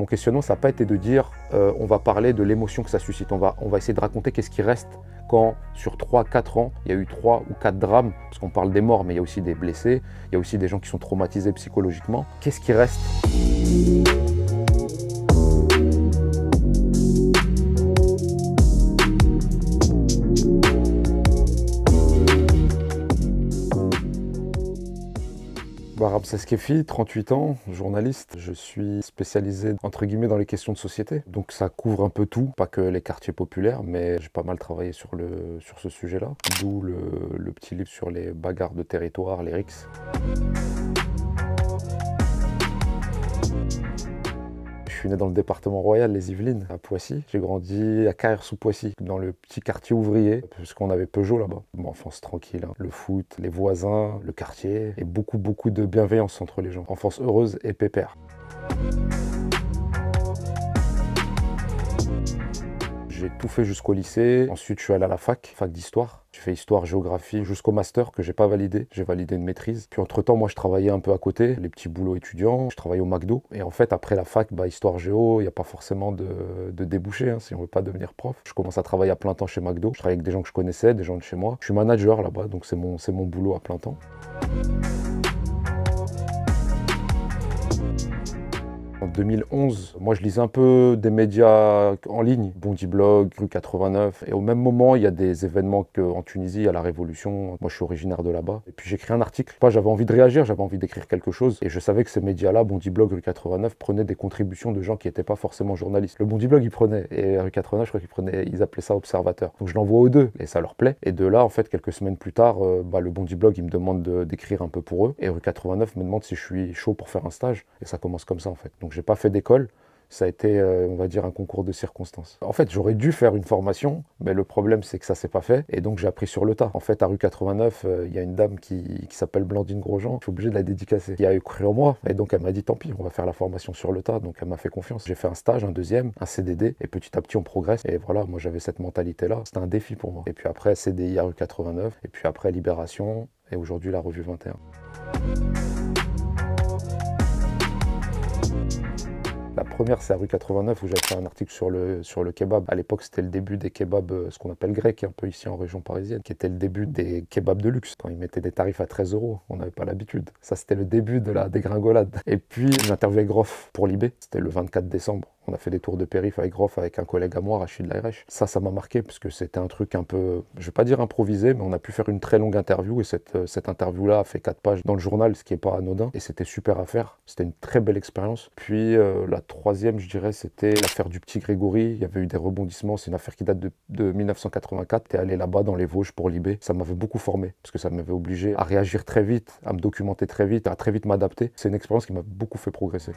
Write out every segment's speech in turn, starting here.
questionnement, ça n'a pas été de dire on va parler de l'émotion que ça suscite. On va essayer de raconter qu'est-ce qui reste quand sur 3-4 ans, il y a eu 3 ou 4 drames, parce qu'on parle des morts, mais il y a aussi des blessés, il y a aussi des gens qui sont traumatisés psychologiquement. Qu'est-ce qui reste ? Ramsès Kefi, 38 ans, journaliste. Je suis spécialisé entre guillemets dans les questions de société. Donc ça couvre un peu tout, pas que les quartiers populaires, mais j'ai pas mal travaillé sur ce sujet-là. D'où le petit livre sur les bagarres de territoire, les RICS. Je suis né dans le département royal, les Yvelines, à Poissy. J'ai grandi à Carrière-sous-Poissy, dans le petit quartier ouvrier, puisqu'on avait Peugeot là-bas. Mon enfance tranquille, hein. Le foot, les voisins, le quartier, et beaucoup de bienveillance entre les gens. Enfance heureuse et pépère. J'ai tout fait jusqu'au lycée. Ensuite, je suis allé à la fac d'histoire. J'ai fait histoire, géographie jusqu'au master que j'ai pas validé. J'ai validé une maîtrise. Puis entre-temps, moi, je travaillais un peu à côté, les petits boulots étudiants. Je travaillais au McDo. Et en fait, après la fac, histoire géo, il n'y a pas forcément de débouché hein, si on veut pas devenir prof. Je commence à travailler à plein temps chez McDo. Je travaille avec des gens que je connaissais, des gens de chez moi. Je suis manager là-bas, donc c'est mon boulot à plein temps. En 2011, moi je lisais un peu des médias en ligne, Bondi Blog, Rue 89, et au même moment il y a des événements en Tunisie, à la Révolution, moi je suis originaire de là-bas, et puis j'écris un article, j'avais envie de réagir, j'avais envie d'écrire quelque chose, et je savais que ces médias-là, Bondi Blog, Rue 89, prenaient des contributions de gens qui n'étaient pas forcément journalistes. Le Bondi Blog il prenait, et Rue 89 je crois ils appelaient ça Observateur. Donc je l'envoie aux deux, et ça leur plaît, et de là en fait quelques semaines plus tard, le Bondi Blog il me demande d'écrire un peu pour eux, et Rue 89 me demande si je suis chaud pour faire un stage, et ça commence comme ça en fait. Donc j'ai pas fait d'école, ça a été, on va dire, un concours de circonstances. En fait, j'aurais dû faire une formation, mais le problème, c'est que ça s'est pas fait, et donc j'ai appris sur le tas. En fait, à Rue 89, il y a une dame qui s'appelle Blandine Grosjean, je suis obligé de la dédicacer, qui a cru en moi, et donc elle m'a dit, tant pis, on va faire la formation sur le tas, donc elle m'a fait confiance. J'ai fait un stage, un deuxième, un CDD, et petit à petit, on progresse, et voilà, moi j'avais cette mentalité-là, c'était un défi pour moi. Et puis après, CDI à Rue 89, et puis après, Libération, et aujourd'hui, la Revue 21. La première, c'est à Rue 89 où j'avais fait un article sur le kebab. À l'époque, c'était le début des kebabs, ce qu'on appelle grecs, un peu ici en région parisienne, qui était le début des kebabs de luxe, quand ils mettaient des tarifs à 13 €. On n'avait pas l'habitude. Ça, c'était le début de la dégringolade. Et puis, j'ai interviewé Groff pour Libé. C'était le 24 décembre. On a fait des tours de périph' avec Groff, avec un collègue à moi, Rachid Lairech. Ça m'a marqué parce que c'était un truc un peu, je vais pas dire improvisé, mais on a pu faire une très longue interview et cette interview-là a fait 4 pages dans le journal, ce qui est pas anodin. Et c'était super à faire. C'était une très belle expérience. Puis la troisième, je dirais, c'était l'affaire du petit Grégory. Il y avait eu des rebondissements. C'est une affaire qui date de 1984. J'étais allé là-bas dans les Vosges pour Libé. Ça m'avait beaucoup formé parce que ça m'avait obligé à réagir très vite, à me documenter très vite, à très vite m'adapter. C'est une expérience qui m'a beaucoup fait progresser.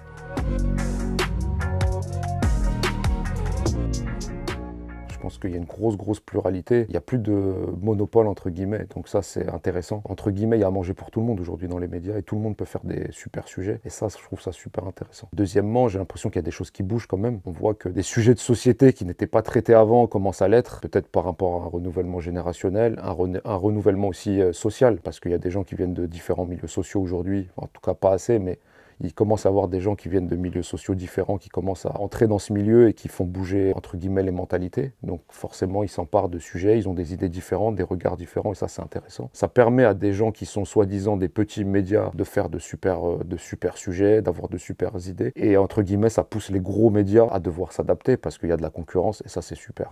Je pense qu'il y a une grosse pluralité. Il n'y a plus de monopole entre guillemets, donc ça c'est intéressant. Entre guillemets, il y a à manger pour tout le monde aujourd'hui dans les médias et tout le monde peut faire des super sujets et ça, je trouve ça super intéressant. Deuxièmement, j'ai l'impression qu'il y a des choses qui bougent quand même. On voit que des sujets de société qui n'étaient pas traités avant commencent à l'être, peut-être par rapport à un renouvellement générationnel, un renouvellement aussi social, parce qu'il y a des gens qui viennent de différents milieux sociaux aujourd'hui, en tout cas pas assez, mais il commence à avoir des gens qui viennent de milieux sociaux différents, qui commencent à entrer dans ce milieu et qui font bouger, entre guillemets, les mentalités. Donc forcément, ils s'emparent de sujets, ils ont des idées différentes, des regards différents, et ça, c'est intéressant. Ça permet à des gens qui sont soi-disant des petits médias de faire de super sujets, d'avoir de super idées. Et entre guillemets, ça pousse les gros médias à devoir s'adapter parce qu'il y a de la concurrence, et ça, c'est super.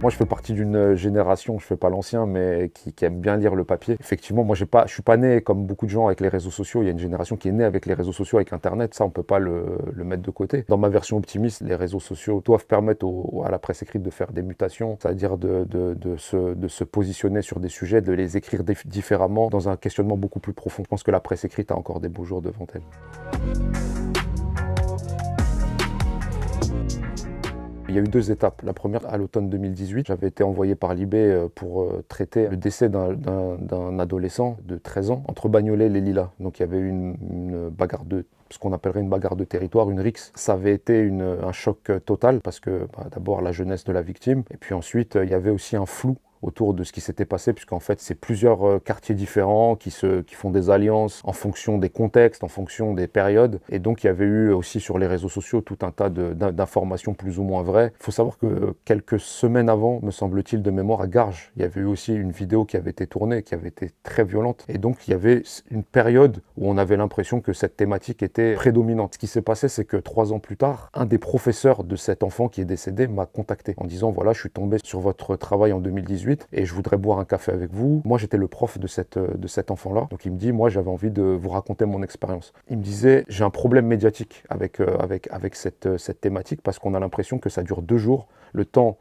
Moi, je fais partie d'une génération, je ne fais pas l'ancien, mais qui aime bien lire le papier. Effectivement, moi, je ne suis pas né comme beaucoup de gens avec les réseaux sociaux. Il y a une génération qui est née avec les réseaux sociaux, avec Internet. Ça, on ne peut pas le mettre de côté. Dans ma version optimiste, les réseaux sociaux doivent permettre à la presse écrite de faire des mutations, c'est-à-dire de se positionner sur des sujets, de les écrire différemment, dans un questionnement beaucoup plus profond. Je pense que la presse écrite a encore des beaux jours devant elle. Il y a eu 2 étapes. La première, à l'automne 2018, j'avais été envoyé par Libé pour traiter le décès d'un adolescent de 13 ans entre Bagnolet et les Lilas. Donc il y avait eu une bagarre ce qu'on appellerait une bagarre de territoire, une rixe. Ça avait été un choc total parce que d'abord la jeunesse de la victime et puis ensuite il y avait aussi un flou autour de ce qui s'était passé, puisqu'en fait, c'est plusieurs quartiers différents qui font des alliances en fonction des contextes, en fonction des périodes. Et donc, il y avait eu aussi sur les réseaux sociaux tout un tas d'informations plus ou moins vraies. Il faut savoir que quelques semaines avant, me semble-t-il, de mémoire, à Garges, il y avait eu aussi une vidéo qui avait été tournée, qui avait été très violente. Et donc, il y avait une période où on avait l'impression que cette thématique était prédominante. Ce qui s'est passé, c'est que 3 ans plus tard, un des professeurs de cet enfant qui est décédé m'a contacté en disant, voilà, je suis tombé sur votre travail en 2018 et je voudrais boire un café avec vous. Moi, j'étais le prof de cet enfant-là. Donc, il me dit, moi, j'avais envie de vous raconter mon expérience. Il me disait, j'ai un problème médiatique avec cette thématique parce qu'on a l'impression que ça dure 2 jours, le temps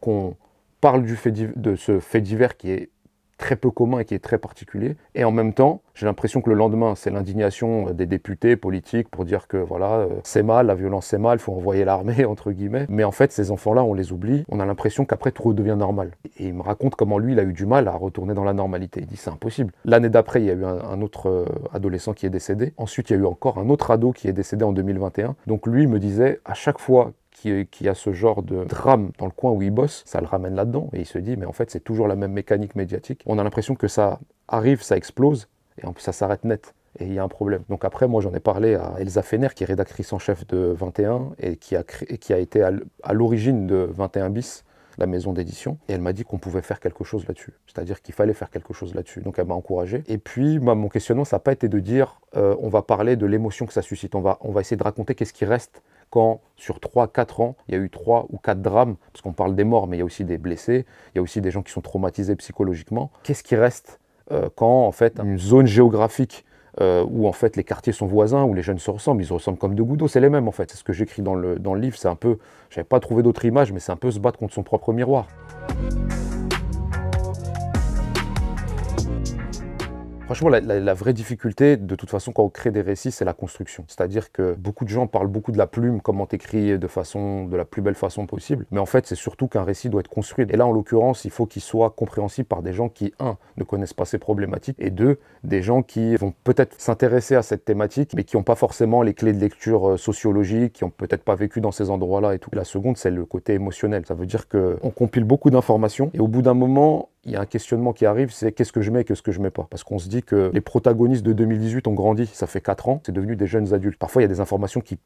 qu'on parle de ce fait divers qui est très peu commun et qui est très particulier. Et en même temps, j'ai l'impression que le lendemain, c'est l'indignation des députés politiques pour dire que voilà, c'est mal, la violence c'est mal, il faut envoyer l'armée, entre guillemets. Mais en fait, ces enfants-là, on les oublie. On a l'impression qu'après, tout redevient normal. Et il me raconte comment lui, il a eu du mal à retourner dans la normalité. Il dit, c'est impossible. L'année d'après, il y a eu un autre adolescent qui est décédé. Ensuite, il y a eu encore un autre ado qui est décédé en 2021. Donc lui, il me disait, à chaque fois qui a ce genre de drame dans le coin où il bosse, ça le ramène là-dedans. Et il se dit, mais en fait, c'est toujours la même mécanique médiatique. On a l'impression que ça arrive, ça explose, et en plus, ça s'arrête net. Et il y a un problème. Donc après, moi, j'en ai parlé à Elsa Fener, qui est rédactrice en chef de 21, et qui a été à l'origine de 21 bis, la maison d'édition, et elle m'a dit qu'on pouvait faire quelque chose là-dessus. C'est-à-dire qu'il fallait faire quelque chose là-dessus. Donc elle m'a encouragé. Et puis, mon questionnement, ça n'a pas été de dire, on va parler de l'émotion que ça suscite. On va essayer de raconter qu'est-ce qui reste quand, sur 3-4 ans, il y a eu 3 ou 4 drames, parce qu'on parle des morts, mais il y a aussi des blessés, il y a aussi des gens qui sont traumatisés psychologiquement. Qu'est-ce qui reste quand, en fait, une zone géographique où en fait les quartiers sont voisins, où les jeunes se ressemblent, ils se ressemblent comme 2 gouttes d'eau, c'est les mêmes en fait. C'est ce que j'écris dans le livre, c'est un peu, j'avais pas trouvé d'autre image, mais c'est un peu se battre contre son propre miroir. Franchement, la vraie difficulté, de toute façon, quand on crée des récits, c'est la construction. C'est-à-dire que beaucoup de gens parlent beaucoup de la plume, comment t'écris de la plus belle façon possible. Mais en fait, c'est surtout qu'un récit doit être construit. Et là, en l'occurrence, il faut qu'il soit compréhensible par des gens qui, 1, ne connaissent pas ces problématiques, et 2, des gens qui vont peut-être s'intéresser à cette thématique, mais qui n'ont pas forcément les clés de lecture sociologique, qui n'ont peut-être pas vécu dans ces endroits-là et tout. La seconde, c'est le côté émotionnel. Ça veut dire qu'on compile beaucoup d'informations, et au bout d'un moment, il y a un questionnement qui arrive, c'est qu'est-ce que je mets et qu'est-ce que je mets pas. Parce qu'on se dit que les protagonistes de 2018 ont grandi, ça fait 4 ans, c'est devenu des jeunes adultes. Parfois, il y a des informations qui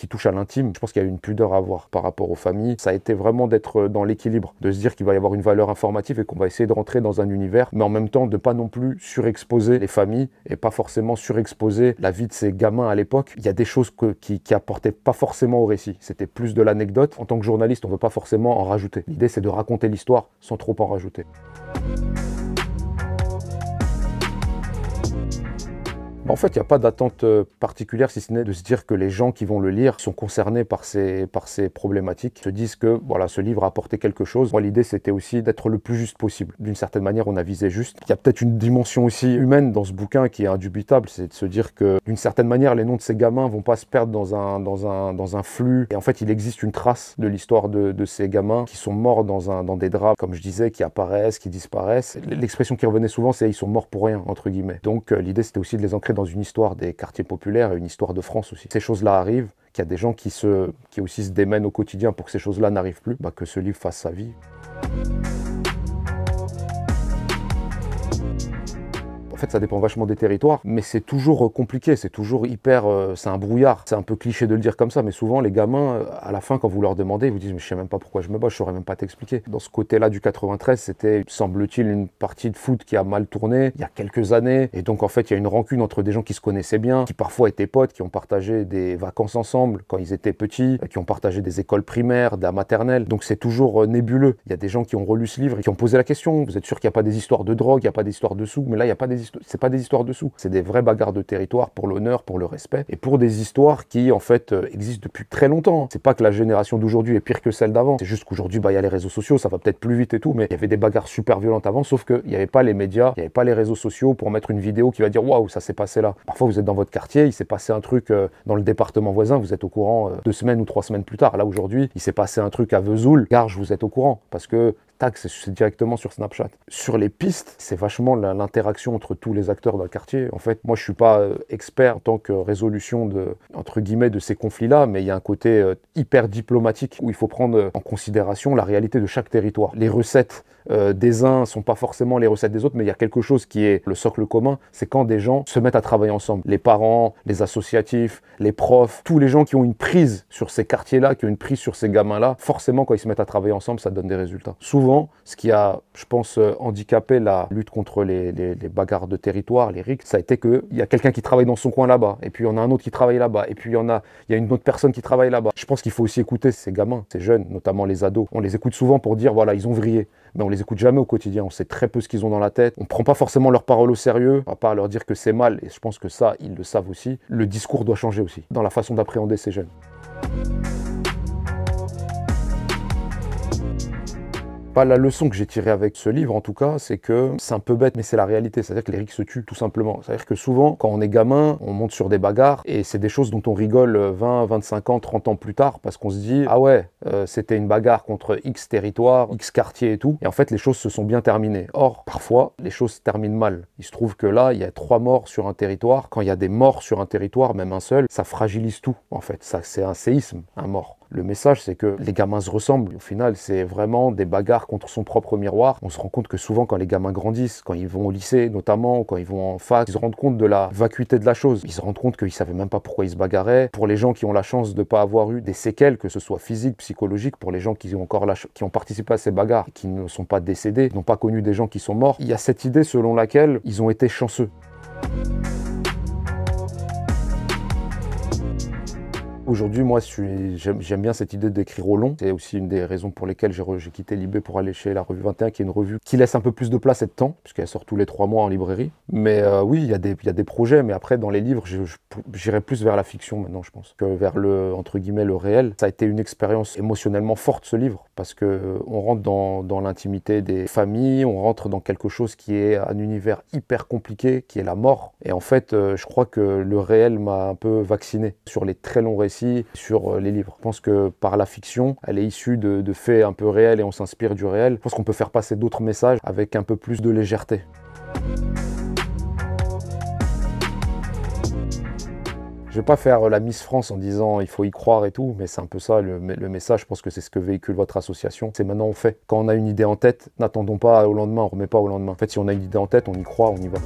touchent à l'intime. Je pense qu'il y a une pudeur à avoir par rapport aux familles. Ça a été vraiment d'être dans l'équilibre, de se dire qu'il va y avoir une valeur informative et qu'on va essayer de rentrer dans un univers, mais en même temps de pas non plus surexposer les familles et pas forcément surexposer la vie de ces gamins à l'époque. Il y a des choses qui apportaient pas forcément au récit. C'était plus de l'anecdote. En tant que journaliste, on ne veut pas forcément en rajouter. L'idée, c'est de raconter l'histoire sans trop en rajouter. En fait, il n'y a pas d'attente particulière, si ce n'est de se dire que les gens qui vont le lire sont concernés par ces problématiques, se disent que voilà, ce livre a apporté quelque chose. Moi, l'idée, c'était aussi d'être le plus juste possible. D'une certaine manière, on a visé juste. Il y a peut-être une dimension aussi humaine dans ce bouquin qui est indubitable, c'est de se dire que d'une certaine manière, les noms de ces gamins vont pas se perdre dans un flux. Et en fait, il existe une trace de l'histoire de ces gamins qui sont morts dans des drames, comme je disais, qui apparaissent, qui disparaissent. L'expression qui revenait souvent, c'est « ils sont morts pour rien », entre guillemets. Donc, l'idée, c'était aussi de les ancrer dans une histoire des quartiers populaires et une histoire de France aussi. Ces choses-là arrivent, qu'il y a des gens qui aussi se démènent au quotidien pour que ces choses-là n'arrivent plus, que ce livre fasse sa vie. En fait, ça dépend vachement des territoires, mais c'est toujours compliqué, c'est toujours hyper... c'est un brouillard, c'est un peu cliché de le dire comme ça, mais souvent, les gamins, à la fin, quand vous leur demandez, ils vous disent « mais je sais même pas pourquoi je me bats, je saurais même pas t'expliquer ». Dans ce côté-là du 93, c'était, semble-t-il, une partie de foot qui a mal tourné il y a quelques années, et donc en fait, il y a une rancune entre des gens qui se connaissaient bien, qui parfois étaient potes, qui ont partagé des vacances ensemble quand ils étaient petits, qui ont partagé des écoles primaires, de la maternelle, donc c'est toujours nébuleux. Il y a des gens qui ont relu ce livre et qui ont posé la question « vous êtes sûr qu'il n'y a pas des histoires de drogue, il n'y a pas des histoires de sous ?» Mais là, il n'y a pas des histoires. C'est pas des histoires dessous, c'est des vraies bagarres de territoire pour l'honneur, pour le respect, et pour des histoires qui en fait existent depuis très longtemps. C'est pas que la génération d'aujourd'hui est pire que celle d'avant, c'est juste qu'aujourd'hui il y a les réseaux sociaux, ça va peut-être plus vite et tout, mais il y avait des bagarres super violentes avant, sauf qu'il n'y avait pas les médias, il n'y avait pas les réseaux sociaux pour mettre une vidéo qui va dire waouh, ça s'est passé là. Parfois vous êtes dans votre quartier, il s'est passé un truc dans le département voisin, vous êtes au courant 2 semaines ou 3 semaines plus tard. Là aujourd'hui, il s'est passé un truc à Vesoul, Garges, vous êtes au courant, parce que c'est directement sur Snapchat. Sur les pistes, c'est vachement l'interaction entre tous les acteurs d'un quartier. En fait, moi, je suis pas expert en tant que résolution entre guillemets, de ces conflits-là, mais il y a un côté hyper diplomatique où il faut prendre en considération la réalité de chaque territoire. Les recettes des uns sont pas forcément les recettes des autres, mais il y a quelque chose qui est le socle commun, c'est quand des gens se mettent à travailler ensemble. Les parents, les associatifs, les profs, tous les gens qui ont une prise sur ces quartiers-là, qui ont une prise sur ces gamins-là, forcément quand ils se mettent à travailler ensemble, ça donne des résultats. Souvent, ce qui a, je pense, handicapé la lutte contre les bagarres de territoire, les rixes, ça a été qu'il y a quelqu'un qui travaille dans son coin là-bas, et puis il y en a un autre qui travaille là-bas, et puis il y a une autre personne qui travaille là-bas. Je pense qu'il faut aussi écouter ces gamins, ces jeunes, notamment les ados. On les écoute souvent pour dire, voilà, ils ont vrillé. Mais on les écoute jamais au quotidien, on sait très peu ce qu'ils ont dans la tête. On prend pas forcément leurs paroles au sérieux, à part leur dire que c'est mal, et je pense que ça, ils le savent aussi. Le discours doit changer aussi, dans la façon d'appréhender ces jeunes. Pas la leçon que j'ai tirée avec ce livre, en tout cas, c'est que c'est un peu bête, mais c'est la réalité. C'est-à-dire que les rixes se tuent, tout simplement. C'est-à-dire que souvent, quand on est gamin, on monte sur des bagarres, et c'est des choses dont on rigole 20, 25 ans, 30 ans plus tard, parce qu'on se dit, ah ouais, c'était une bagarre contre X territoire, X quartier et tout. Et en fait, les choses se sont bien terminées. Or, parfois, les choses se terminent mal. Il se trouve que là, il y a 3 morts sur un territoire. Quand il y a des morts sur un territoire, même un seul, ça fragilise tout, en fait. Ça, c'est un séisme, un mort. Le message, c'est que les gamins se ressemblent. Au final, c'est vraiment des bagarres contre son propre miroir. On se rend compte que souvent, quand les gamins grandissent, quand ils vont au lycée notamment, ou quand ils vont en fac, ils se rendent compte de la vacuité de la chose. Ils se rendent compte qu'ils ne savaient même pas pourquoi ils se bagarraient. Pour les gens qui ont la chance de ne pas avoir eu des séquelles, que ce soit physiques, psychologiques, pour les gens qui ont encore qui ont participé à ces bagarres, qui ne sont pas décédés, n'ont pas connu des gens qui sont morts, il y a cette idée selon laquelle ils ont été chanceux. Aujourd'hui, moi, j'aime bien cette idée d'écrire au long. C'est aussi une des raisons pour lesquelles j'ai quitté Libé pour aller chez la Revue 21, qui est une revue qui laisse un peu plus de place et de temps, puisqu'elle sort tous les 3 mois en librairie. Mais oui, il y a des projets, mais après, dans les livres, j'irai plus vers la fiction maintenant, je pense, que vers entre guillemets, le réel. Ça a été une expérience émotionnellement forte, ce livre, parce qu'on rentre dans l'intimité des familles, on rentre dans quelque chose qui est un univers hyper compliqué, qui est la mort. Et en fait, je crois que le réel m'a un peu vacciné sur les très longs récits, sur les livres. Je pense que par la fiction, elle est issue de faits un peu réels et on s'inspire du réel. Je pense qu'on peut faire passer d'autres messages avec un peu plus de légèreté. Je vais pas faire la Miss France en disant il faut y croire et tout, mais c'est un peu ça le message. Je pense que c'est ce que véhicule votre association. C'est maintenant on fait. Quand on a une idée en tête, n'attendons pas au lendemain, on remet pas au lendemain. En fait, si on a une idée en tête, on y croit, on y va.